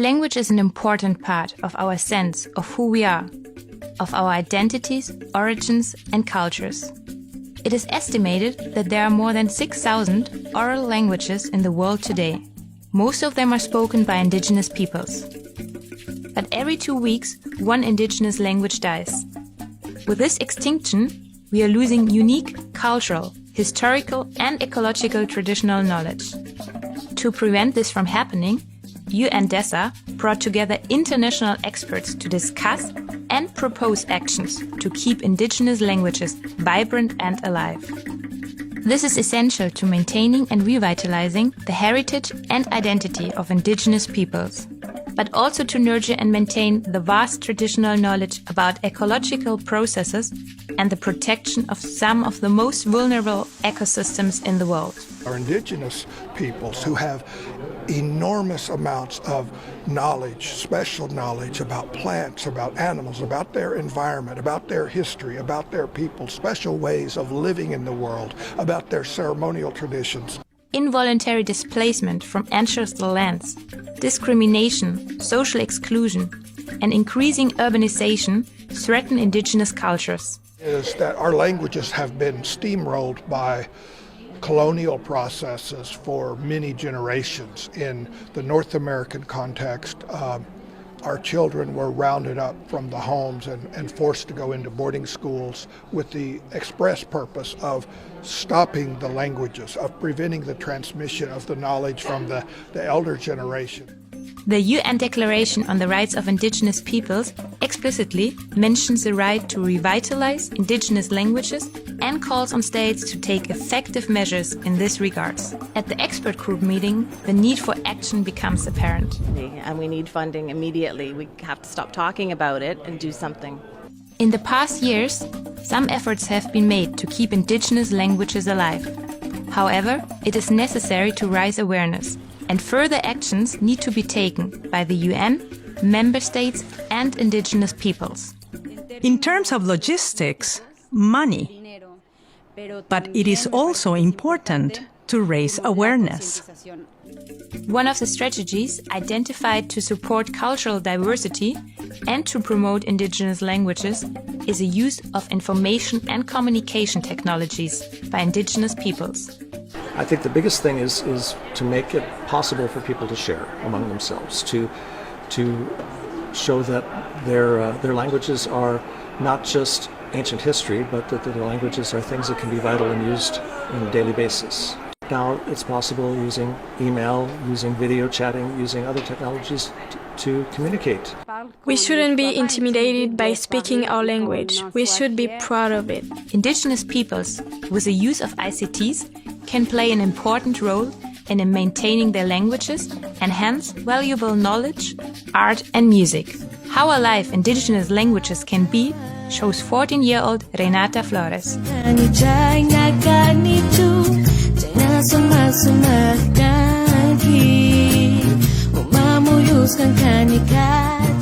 Language is an important part of our sense of who we are, of our identities, origins, and cultures. It is estimated that there are more than 6,000 oral languages in the world today. Most of them are spoken by indigenous peoples. But every 2 weeks, one indigenous language dies. With this extinction, we are losing unique cultural, historical, and ecological traditional knowledge. To prevent this from happening, UNDESA brought together international experts to discuss and propose actions to keep indigenous languages vibrant and alive. This is essential to maintaining and revitalizing the heritage and identity of indigenous peoples, but also to nurture and maintain the vast traditional knowledge about ecological processes and the protection of some of the most vulnerable ecosystems in the world. Our indigenous peoples who have enormous amounts of knowledge, special knowledge about plants, about animals, about their environment, about their history, about their people, special ways of living in the world, about their ceremonial traditions. Involuntary displacement from ancestral lands, discrimination, social exclusion, and increasing urbanization threaten indigenous cultures. Is that our languages have been steamrolled by colonial processes for many generations. In the North American context, our children were rounded up from the homes and forced to go into boarding schools with the express purpose of stopping the languages, of preventing the transmission of the knowledge from the elder generation. The UN Declaration on the Rights of Indigenous Peoples explicitly mentions the right to revitalize indigenous languages and calls on states to take effective measures in this regard. At the expert group meeting, the need for action becomes apparent. And we need funding immediately. We have to stop talking about it and do something. In the past years, some efforts have been made to keep indigenous languages alive. However, it is necessary to raise awareness, and further actions need to be taken by the UN, member states, and indigenous peoples. In terms of logistics, money. But it is also important to raise awareness. One of the strategies identified to support cultural diversity and to promote indigenous languages is the use of information and communication technologies by indigenous peoples. I think the biggest thing is to make it possible for people to share among themselves, to show that their languages are not just ancient history, but that their languages are things that can be vital and used on a daily basis. Now it's possible using email, using video chatting, using other technologies to communicate. We shouldn't be intimidated by speaking our language. We should be proud of it. Indigenous peoples, with the use of ICTs, can play an important role in maintaining their languages and hence valuable knowledge, art and music. How alive indigenous languages can be shows 14-year-old Renata Flores. Memuluskan kanikach